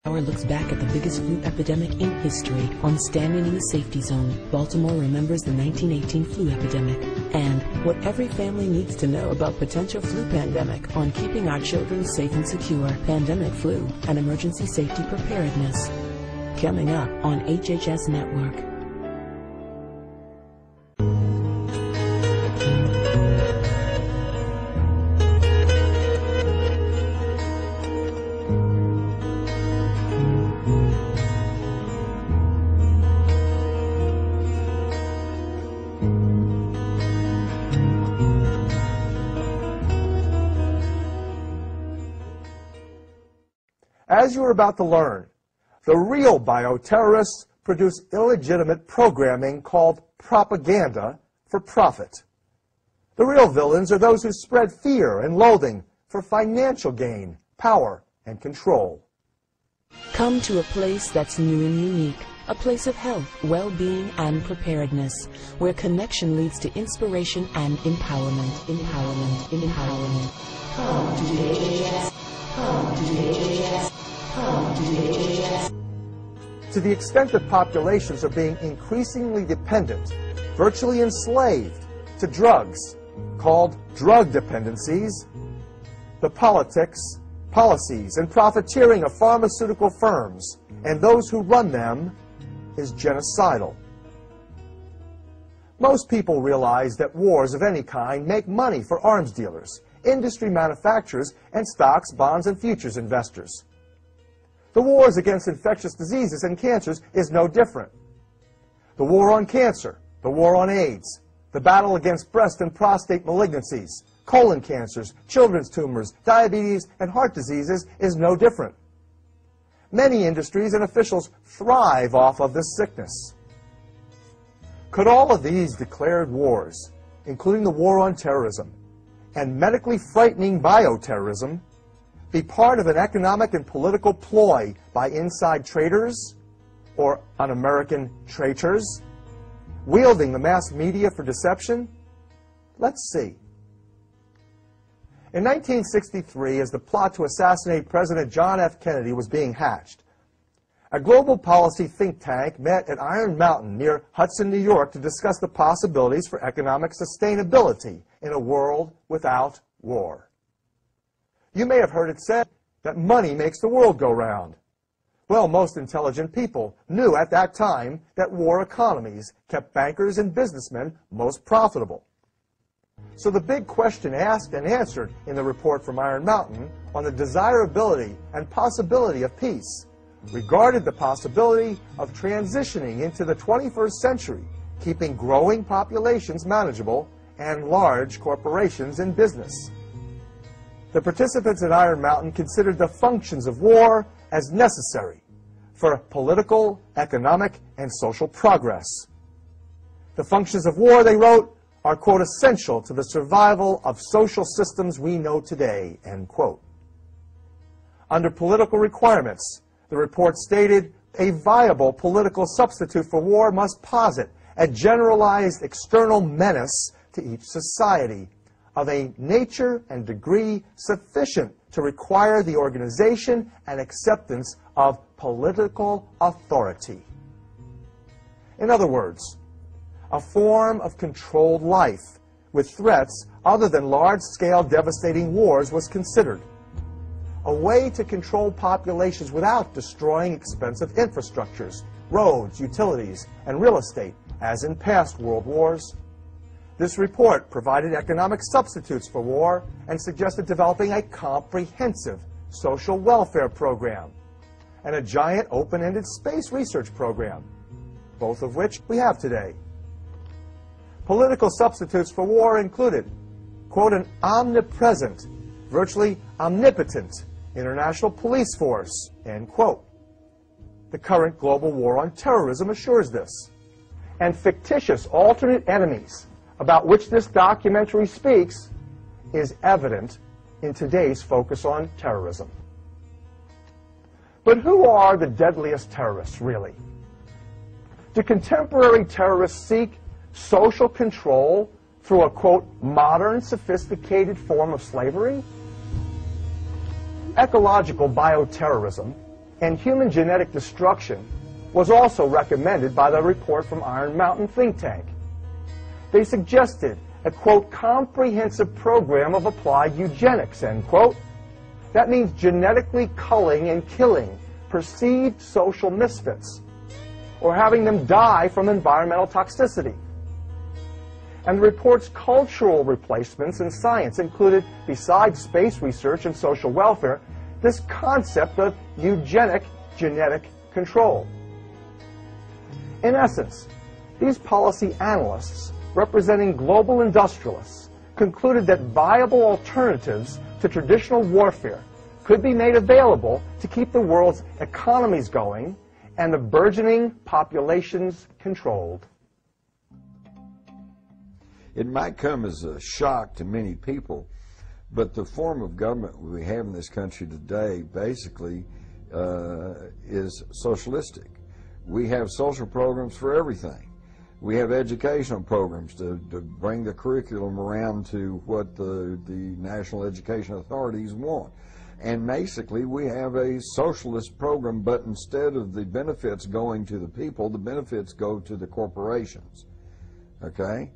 Hour looks back at the biggest flu epidemic in history. On Standing in the Safety Zone, Baltimore remembers the 1918 flu epidemic and what every family needs to know about potential flu pandemic on keeping our children safe and secure. Pandemic flu and emergency safety preparedness. Coming up on HHS Network. As you are about to learn, the real bioterrorists produce illegitimate programming called propaganda for profit. The real villains are those who spread fear and loathing for financial gain, power, and control. Come to a place that's new and unique, a place of health, well-being, and preparedness, where connection leads to inspiration and empowerment. Come to the HHS. Come to the HHS. Come to the HHS. To the extent that populations are being increasingly dependent, virtually enslaved, to drugs, called drug dependencies, the politics, policies, and profiteering of pharmaceutical firms and those who run them is genocidal. Most people realize that wars of any kind make money for arms dealers, industry manufacturers, and stocks, bonds, and futures investors. The wars against infectious diseases and cancers is no different. The war on cancer, the war on AIDS, the battle against breast and prostate malignancies, colon cancers, children's tumors, diabetes, and heart diseases is no different. Many industries and officials thrive off of this sickness. Could all of these declared wars, including the war on terrorism and medically frightening bioterrorism, be part of an economic and political ploy by inside traders or un-American traitors, wielding the mass media for deception? Let's see. In 1963, as the plot to assassinate President John F. Kennedy was being hatched, a global policy think tank met at Iron Mountain near Hudson, New York, to discuss the possibilities for economic sustainability in a world without war. You may have heard it said that money makes the world go round. Well, most intelligent people knew at that time that war economies kept bankers and businessmen most profitable. So the big question asked and answered in the report from Iron Mountain on the desirability and possibility of peace regarded the possibility of transitioning into the 21st century, keeping growing populations manageable and large corporations in business. The participants at Iron Mountain considered the functions of war as necessary for political, economic, and social progress. The functions of war, they wrote, are, quote, essential to the survival of social systems we know today, end quote. Under political requirements, the report stated, a viable political substitute for war must posit a generalized external menace to each society of a nature and degree sufficient to require the organization and acceptance of political authority. In other words, a form of controlled life with threats other than large-scale devastating wars was considered. A way to control populations without destroying expensive infrastructures, roads, utilities, and real estate, as in past world wars. This report provided economic substitutes for war and suggested developing a comprehensive social welfare program and a giant open-ended space research program, both of which we have today. Political substitutes for war included, quote, an omnipresent, virtually omnipotent international police force, end quote. The current global war on terrorism assures this. And fictitious alternate enemies, about which this documentary speaks, is evident in today's focus on terrorism. But who are the deadliest terrorists, really? Do contemporary terrorists seek social control through a, quote, modern, sophisticated form of slavery? Ecological bioterrorism, and human genetic destruction was also recommended by the report from Iron Mountain think tank. They suggested a, quote, comprehensive program of applied eugenics, end quote. That means genetically culling and killing perceived social misfits, or having them die from environmental toxicity. And the report's cultural replacements in science included, besides space research and social welfare, this concept of eugenic genetic control. In essence, these policy analysts, representing global industrialists, concluded that viable alternatives to traditional warfare could be made available to keep the world's economies going and the burgeoning populations controlled. It might come as a shock to many people, but the form of government we have in this country today basically is socialistic. We have social programs for everything. We have educational programs to bring the curriculum around to what the national education authorities want. And basically we have a socialist program, but instead of the benefits going to the people, the benefits go to the corporations. Okay?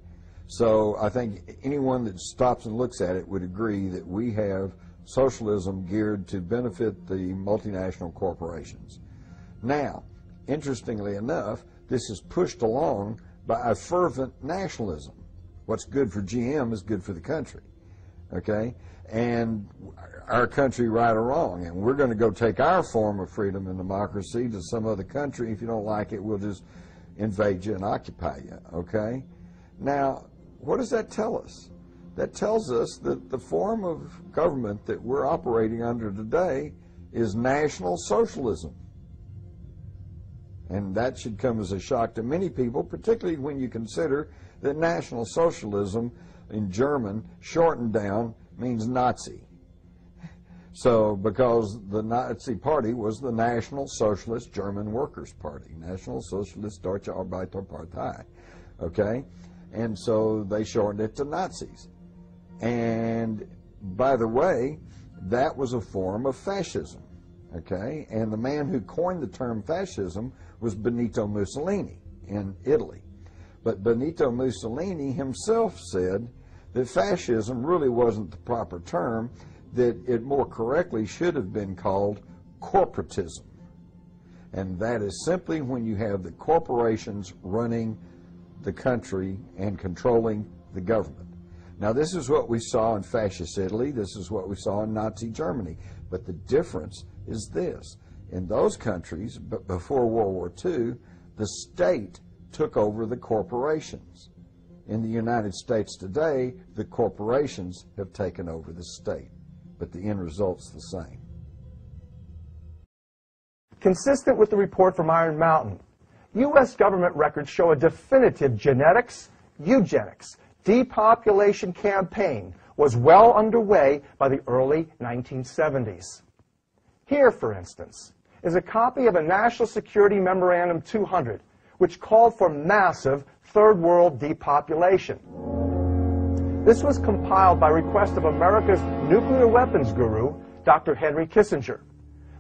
So I think anyone that stops and looks at it would agree that we have socialism geared to benefit the multinational corporations. Now, interestingly enough, this is pushed along by a fervent nationalism. What's good for GM is good for the country, okay? And our country, right or wrong, and we're going to go take our form of freedom and democracy to some other country. If you don't like it, we'll just invade you and occupy you, okay? Now, what does that tell us? That tells us that the form of government that we're operating under today is National Socialism. And that should come as a shock to many people, particularly when you consider that National Socialism in German, shortened down, means Nazi. So, because the Nazi Party was the National Socialist German Workers' Party, National Socialist Deutsche Arbeiterpartei, okay? And so they shortened it to Nazis. And by the way, that was a form of fascism, okay? And the man who coined the term fascism was Benito Mussolini in Italy. But Benito Mussolini himself said that fascism really wasn't the proper term, that it more correctly should have been called corporatism. And that is simply when you have the corporations running the country and controlling the government. Now, this is what we saw in fascist Italy. This is what we saw in Nazi Germany. But the difference is this. In those countries, before World War II, the state took over the corporations. In the United States today, the corporations have taken over the state. But the end result's the same. Consistent with the report from Iron Mountain, U.S. government records show a definitive genetics, eugenics, depopulation campaign was well underway by the early 1970s. Here, for instance, is a copy of a National Security Memorandum 200, which called for massive Third World depopulation. This was compiled by request of America's nuclear weapons guru, Dr. Henry Kissinger,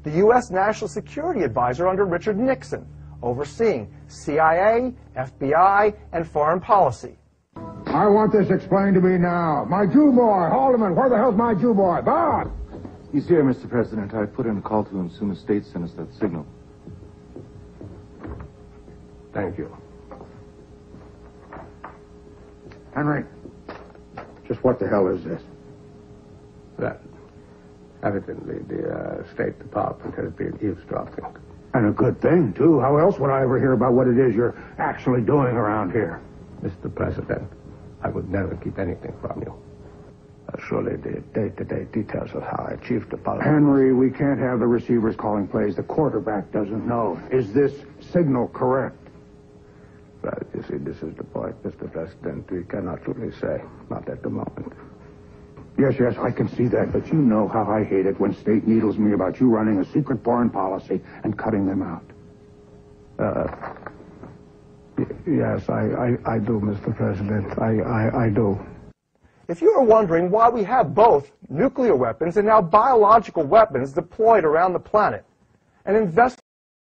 the U.S. National Security Advisor under Richard Nixon, overseeing CIA, FBI, and foreign policy. I want this explained to me now. My Jew boy, Haldeman, where the hell's my Jew boy? Bob! He's here, Mr. President. I put in a call to him as soon as State sent us that signal. Thank you. Henry, just what the hell is this? That evidently the State Department has been eavesdropping. And a good thing, too. How else would I ever hear about what it is you're actually doing around here? Mr. President, I would never keep anything from you. Surely the day-to-day details of how I achieved the policy. Henry, we can't have the receivers calling plays the quarterback doesn't know. Is this signal correct? Well, you see, this is the point, Mr. President. We cannot truly say. Not at the moment. Yes, I can see that, but you know how I hate it when State needles me about you running a secret foreign policy and cutting them out. Yes, I do, Mr. President. I do. If you are wondering why we have both nuclear weapons and now biological weapons deployed around the planet, and invest